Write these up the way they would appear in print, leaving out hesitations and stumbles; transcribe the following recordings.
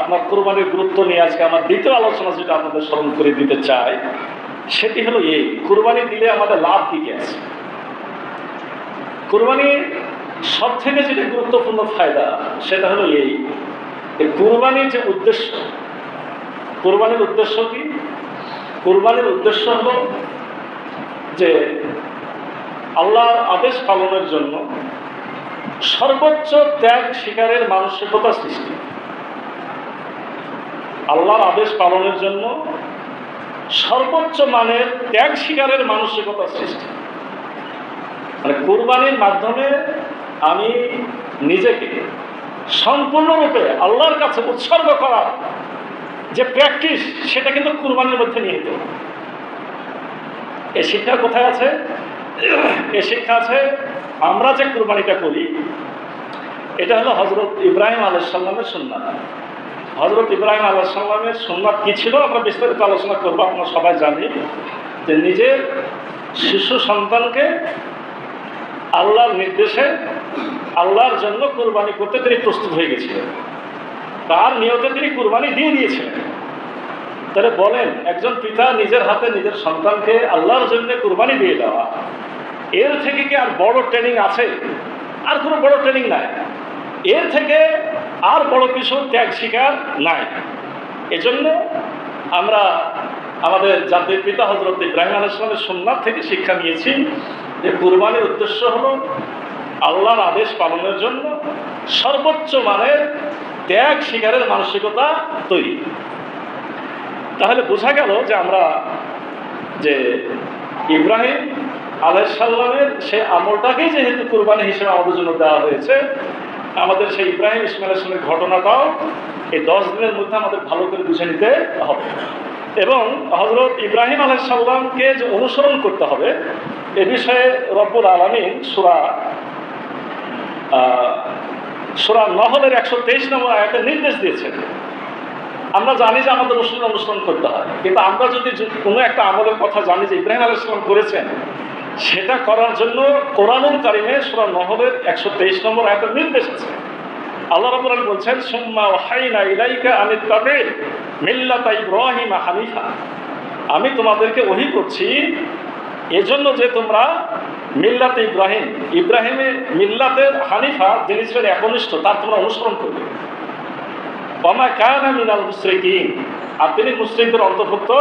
আপনার কুরবানির গুরুত্ব নিয়ে আজকে আমার দ্বিতীয় আলোচনা যেটা আপনাদের স্মরণ করে দিতে চাই, সেটি হলো এই, কুরবানি দিলে আমাদের লাভ কি কি আছে। কুরবানির সব থেকে যেটা গুরুত্বপূর্ণ ফায়দা সেটা হলো এই, কুরবানির যে উদ্দেশ্য, কুরবানির উদ্দেশ্য কি? কুরবানির উদ্দেশ্য হলো যে আল্লাহর আদেশ পালনের জন্য সর্বোচ্চ ত্যাগ স্বীকারের মানসিকতা সৃষ্টি। আল্লাহর আদেশ পালনের জন্য সর্বোচ্চ মানের ত্যাগ স্বীকারের মানসিকতা সৃষ্টি। মানে কুরবানির মাধ্যমে আমি নিজেকে সম্পূর্ণরূপে আল্লাহর কাছে উৎসর্গ করার যে প্র্যাকটিস, সেটা কিন্তু কুরবানির মধ্যে নিহিত। এই শিক্ষা কোথায় আছে? এই শিক্ষা আছে আমরা যে কুরবানিটা করি, এটা হলো হযরত ইব্রাহিম আলাইহিস সালামের সুন্নাত। হযরত ইব্রাহিম আলাইহিস সালামের সুন্নাত কি ছিল আমরা বিস্তারিত আলোচনা করবো। আমরা সবাই জানি যে নিজের শিশু সন্তানকে আল্লাহর নির্দেশে আল্লাহর জন্য কুরবানি করতে তিনি প্রস্তুত হয়ে গেছিলেন। তার নিয়তে তিনি কুরবানি দিয়ে দিয়েছিলেন। তাহলে বলেন, একজন পিতা নিজের হাতে নিজের সন্তানকে আল্লাহর জন্য কুরবানি দিয়ে দেওয়া, এর থেকে কি আর বড় ট্রেনিং আছে? আর কোনো বড় ট্রেনিং নাই। এর থেকে আর বড় কিছু ত্যাগ স্বীকার নাই। এজন্য আমরা আমাদের জাতির পিতা হযরত ইব্রাহিম আলাইহিস সালামের সুন্নাত থেকে শিক্ষা নিয়েছি যে কুরবানির উদ্দেশ্য হলো আল্লাহর আদেশ পালনের জন্য সর্বোচ্চ মানের ত্যাগ স্বীকারের মানসিকতা তৈরি। তাহলে বোঝা গেল যে আমরা যে ইব্রাহিম আলাইহিস সালামের সেই আমলটাকেই যেহেতু কুরবানি হিসেবে আমাদের জন্য দেওয়া হয়েছে, আমাদের সেই ইব্রাহিম ইসমাইলের সঙ্গে ঘটনাটাও এই 10 দিনের মধ্যে আমাদের ভালো করে বুঝে নিতে হবে। এবং হযরত ইব্রাহিম আলাইহিস সালামকে যে অনুসরণ করতে হবে, এ বিষয়ে রব্বুল আলামিন সূরা নহলের 123 নম্বর আয়াতে নির্দেশ দিয়েছেন। আমরা জানি যে আমাদের রসুল অনুসরণ করতে হয়, কিন্তু আমরা যদি কোনো একটা আমলের কথা জানি যে ইব্রাহিম আলাইহিস সালাম করেছেন, সেটা করার জন্য কোরআনুল কারিমে সূরা নহলের 123 নম্বর আয়াতের নির্দেশ আছে। আল্লাহ রাব্বুল আলামিন বলছেন, সুম্মা ওয়াহাইনা ইলাইকা আন ইত্তাবি মিল্লাতা ইব্রাহিম হানিফা। আমি তোমাদেরকে ওহী করছি এজন্য যে তোমরা মিল্লাতে ইব্রাহিম, ইব্রাহিমের মিল্লাতের হানিফা, যিনি ছিলেন একনিষ্ঠ, তার তোমরা অনুসরণ করবে। ওয়া মা কানা মিনাল মুশরিকিন, আর তিনি মুশরিকদের অন্তর্ভুক্ত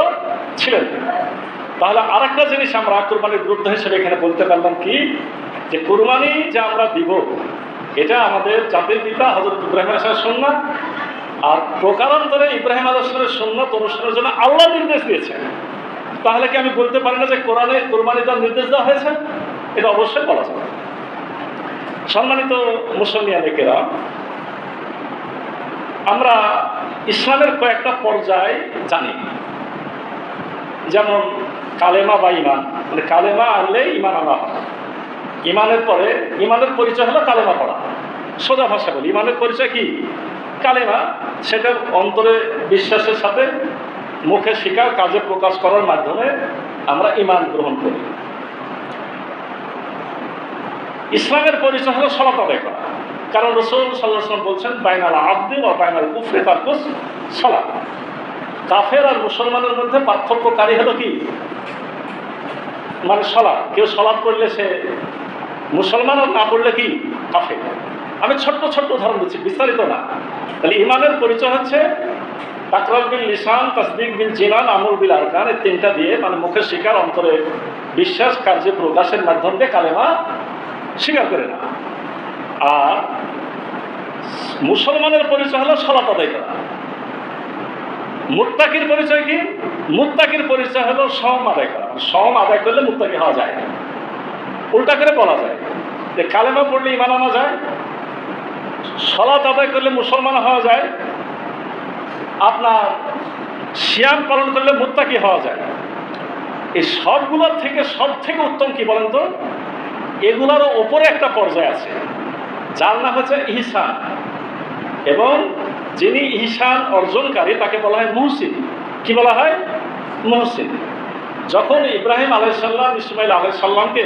ছিলেন। তাহলে আরেকটা জিনিস আমরা কুরবানির গুরুত্ব হিসেবে এখানে বলতে পারলাম কি, যে কুরবানি যে আমরা দিব, এটা আমাদের জাতির পিতা হযরত ইব্রাহিম আলাইহিস সালামের সুন্নাত। আর প্রকারান্তরে ইব্রাহিম আলাইহিস সালামের সুন্নাত অনুসরণের জন্য আল্লাহ নির্দেশ দিয়েছেন। তাহলে কি আমি বলতে পারি না যে কোরআনে কুরবানি দেওয়ার নির্দেশ দেওয়া হয়েছে? এটা অবশ্যই বলা যাবে। সম্মানিত মুসলমানে কেরাম, আমরা ইসলামের কয়েকটা পর্যায় জানি, যেমন কালেমা বা ইমান। মানে কালেমা আনলে ইমান আনা হয়। ইমানের পরে ইমানের পরিচয় হলো কালেমা পড়া। সোজা ভাষা বলি, ইমানের পরিচয় কি? কালেমা। সেটা অন্তরে বিশ্বাসের সাথে মুখে স্বীকার, কাজে প্রকাশ করার মাধ্যমে আমরা ইমান গ্রহণ করি। ইসলামের পরিচয় হলো সালাত আদায় করা। কারণ রাসূল সাল্লাল্লাহু আলাইহি ওয়াসাল্লাম বলছেন, বাইনাল আবদি ওয়া বাইনাল কুফরি তারকুস সালাত। কাফের আর মুসলমানের মধ্যে পার্থক্যকারী হলো কি? মানে সালাত। কেউ সালাত পড়লে সে মুসলমান, আর না পড়লে কি? কাফের। আমি ছোট্ট ছোট্ট উদাহরণ দিচ্ছি, বিস্তারিত না। তাহলে ইমানের পরিচয় হচ্ছে তাকরার বিল লিসান, তাসদিক বিল জিনান, আমল বিল আরকান। এই তিনটা দিয়ে, মানে মুখে স্বীকার, অন্তরে বিশ্বাস, কার্যে প্রকাশের মাধ্যম দিয়ে কালেমা স্বীকার করে না। আর মুসলমানের পরিচয় হলো সালাত আদায় করা। মুত্তাকির পরিচয় কি? মুত্তাকির পরিচয় হলো সওম আদায় করা। সওম আদায় করলে মুত্তাকি হওয়া যায়। উল্টা করে বলা যায় যে কালেমা পড়লে ঈমান আনা যায়, সালাত আদায় করলে মুসলমান হওয়া যায়, আপনার সিয়াম পালন করলে মুত্তাকি হওয়া যায়। এই সবগুলোর থেকে সব থেকে উত্তম কি বলেন তো? এগুলোর ওপরে একটা পর্যায় আছে, যার নাম হচ্ছে ইহসান। এবং যিনি ইহসান অর্জনকারী তাকে বলা হয় মুহসিন। কি বলা হয়? মুহসিন। যখন ইব্রাহিম আলাইহিস সালাম ইসমাইল আলাইহিস সালামকে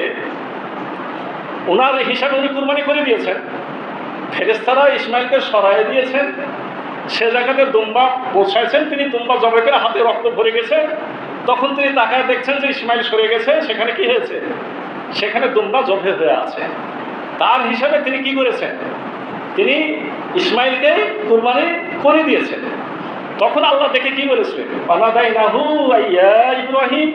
ওনার হিসাবে উনি কুরবানি করে দিয়েছেন, ফেরেশতারা ইসমাইলকে সরাইয়ে দিয়েছেন, সে জায়গাতে দুম্বা পৌঁছাইছেন, তিনি দুম্বা জবাই করে হাতে রক্ত ভরে গেছে। তখন তিনি তাকায় দেখছেন যে ইসমাইল সরে গেছে, সেখানে কি হয়েছে, সেখানে দুম্বা জবে হয়ে আছে। তার হিসাবে তিনি কি করেছেন, তিনি ইসমাইলকে কুরবানি করে দিয়েছেন। তখন আল্লাহ দেখে কি বলেছিলেন, ফানাদাইনাহু ইয়া ইব্রাহিম,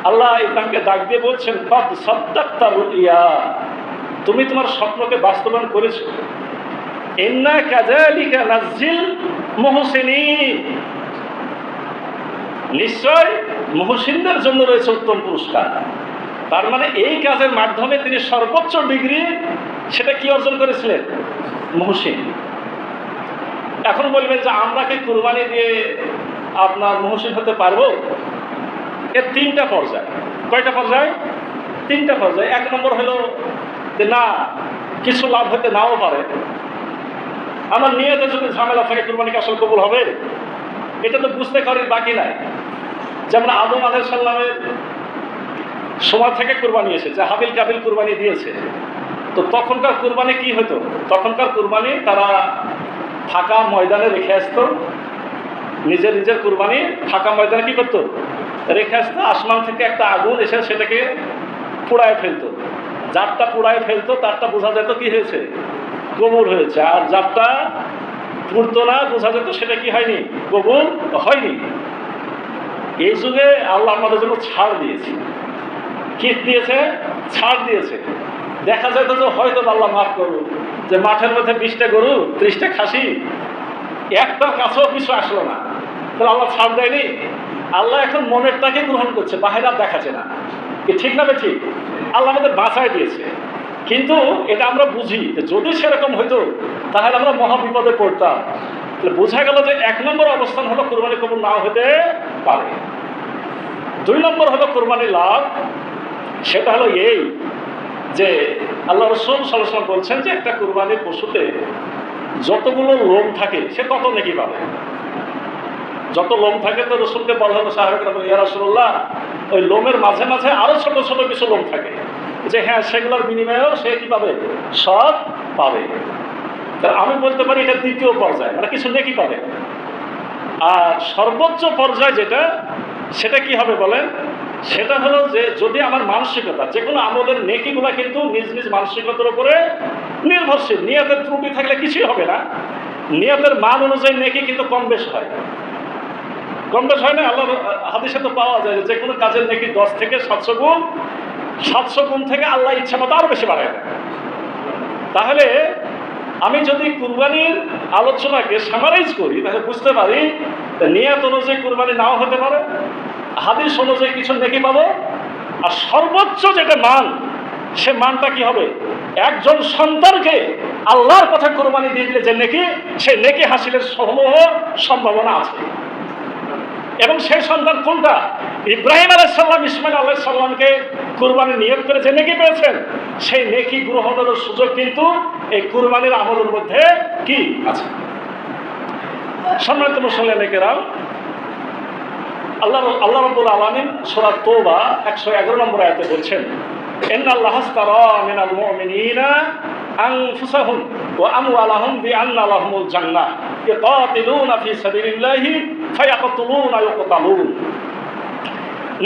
আল্লাহ ইব্রাহিমকে ডাক দিয়ে বলছেন, কদ সাদ্দাকতা রুইয়া, তুমি তোমার স্বপ্নকে বাস্তবায়ন করেছো। ইন্না কাযালিকা নাজিল মুহসিনিন, নিশ্চয় মুহসিনদের জন্য রয়েছে উত্তম পুরস্কার। তার মানে এই কাজের মাধ্যমে তিনি সর্বোচ্চ ডিগ্রি সেটা কি অর্জন করেছিলেন, মুহসিন। এখন বলবেন যে আমরা কি কুরবানি দিয়ে আপনার মুহসিন হতে পারবো? এর তিনটা পর্যায়। কয়টা পর্যায়? তিনটা পর্যায়। এক নম্বর হলো যে না, কিছু লাভ হতে নাও পারে, আমার নিয়তে যদি ঝামেলা থাকে কুরবানিকে আসল কবুল হবে, এটা তো বুঝতে করার বাকি নাই। যেমন আদম আলাইহিস সালামের সময় থেকে কুরবানি এসেছে, হাবিল কাবিল কুরবানি দিয়েছে। তো তখনকার কুরবানি কি হতো, তখনকার কুরবানি তারা ফাঁকা ময়দানে রেখে আসতো, নিজের নিজের কুরবানি ফাঁকা ময়দানে কি করতো, রেখে আসতো। আসমান থেকে একটা আগুন এসে সেটাকে পোড়ায় ফেলতো, যারটা পোড়ায় ফেলতো তারটা বোঝা যেত কি হয়েছে, কবুল হয়েছে। আর যারটা পুড়তো না, বোঝা যেত সেটা কি হয়নি, কবুল হয়নি। এই যুগে আল্লাহ আমাদের জন্য ছাড় দিয়েছে। কি দিয়েছে? ছাড় দিয়েছে। দেখা যেত যে হয়তো আল্লাহ মাফ করুন, যে মাঠের মধ্যে 20টা গরু 30টা খাসি, একটার কাছেও কিছু আসলো না, তাহলে আল্লাহ ছাড় দেয়নি। আল্লাহ এখন মনেরটাকে গ্রহণ করছে, বাহির আর দেখাচ্ছে না। কি ঠিক না? ঠিক। আল্লাহ আমাদের বাঁচায় দিয়েছে, কিন্তু এটা আমরা বুঝি যে যদি সেরকম হইতো তাহলে আমরা মহা বিপদে পড়তাম। তাহলে বোঝা গেল যে 1 নম্বর অবস্থান হলো কুরবানি কবুল নাও হতে পারে। 2 নম্বর হলো কুরবানি লাভ। সেটা হলো এই যে আল্লাহ রাসূল সাল্লাল্লাহু আলাইহি ওয়াসাল্লাম বলছেন যে একটা কুরবানির পশুতে যতগুলো লোম থাকে সে তত নেকি পাবে। যত লোম থাকে, তো রাসূলকে বলা হলো, সাহাবায়ে কেরাম, ইয়া রাসূলুল্লাহ, ওই লোমের মাঝে মাঝে আরো ছোট ছোট কিছু লোম থাকে, যে হ্যাঁ সেগুলোর বিনিময়েও সে কি পাবে, সব পাবে। আমি বলতে পারি এটা দ্বিতীয় পর্যায়ে, মানে কিছু নেকি পাবে। আর সর্বোচ্চ পর্যায় যেটা, সেটা কি হবে বলেন, সেটা হলো যে যদি আমার মানসিকতা, যে কোনো আমলের নেকিগুলা কিন্তু নিজ নিজ মানসিকতার উপরে নির্ভরশীল। নিয়তের ত্রুটি থাকলে কিছুই হবে না। নিয়তের মান অনুযায়ী নেকি কিন্তু কম বেশ হয়। কম বেশ হয় না? আল্লাহর হাদিসে তো পাওয়া যায় যে কোনো কাজের নেকি 10 থেকে 700 গুণ, 700 গুণ থেকে আল্লাহ ইচ্ছা মতো আরো বেশি বাড়ায় দেয়। তাহলে আমি যদি কুরবানির আলোচনাকে সামারাইজ করি, তাহলে বুঝতে পারি নিয়ত অনুযায়ী কুরবানি নাও হতে পারে, হাদিস অনুযায়ী কিছু নেকি পাবো। আর সর্বোচ্চ যেটা মান, সে মানটা কি হবে, একজন সন্তানকে আল্লাহর কথা কুরবানি দিয়ে দিলে যে নেকি, সে নেকি হাসিলের সমূহ সম্ভাবনা আছে। এবং সেই সন্তান কোনটা? ইব্রাহিম আলাইহিস সালাম ইসমাইল আলাইহিস সালামকে কুরবানির নিয়ত করে যে নেকি পেয়েছেন, সেই নেকি গ্রহণের সুযোগ কিন্তু এই কুরবানির আমলের মধ্যে কি আছে। সম্মানিত মুসলিম কেরাম, আল্লাহ রাব্বুল আলামিন সূরা তাওবা 111 নম্বর আয়াতে বলছেন, ইন্নাল্লাহা আশতারা মিনাল মুমিনিনা আনফুসাহুম ওয়া আমওয়ালাহুম বিআন্না লাহুমুল জান্নাহ ইয়াকাতিলুনা ফি সাবিলিল্লাহি ফায়াকতুলুনা ওয়ায়ুকতালুন।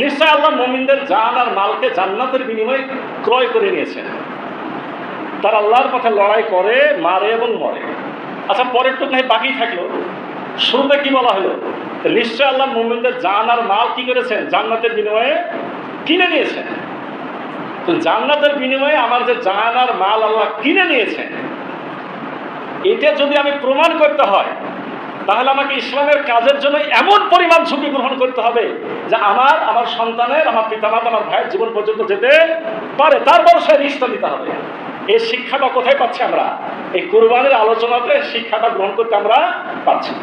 নিশ্চয় আল্লাহ মুমিনদের জান আর মালকে জান্নাতের বিনিময়ে ক্রয় করে নিয়েছেন। তারা আল্লাহর পথে লড়াই করে, মারে এবং মরে। আচ্ছা, পরের টুকু নাই বাকি থাকলো। শুরুতে কি বলা হলো? নিশ্চয় আল্লাহ মুমিনদের জান আর মাল কি করেছেন, জান্নাতের বিনিময়ে কিনে নিয়েছেন। তো জান্নাতের বিনিময়ে আমার যে জান আর মাল আল্লাহ কিনে নিয়েছেন, এটা যদি আমি প্রমাণ করতে হয়, তাহলে আমাকে ইসলামের কাজের জন্য এমন পরিমাণ ঝুঁকি গ্রহণ করতে হবে যে আমার সন্তানের, আমার পিতামাতা, আমার ভাইয়ের জীবন পর্যন্ত যেতে পারে, তারপর সে রিস্কটা নিতে হবে। এই শিক্ষাটা কোথায় পাচ্ছি আমরা? এই কুরবানির আলোচনাতে শিক্ষাটা গ্রহণ করতে আমরা পাচ্ছি।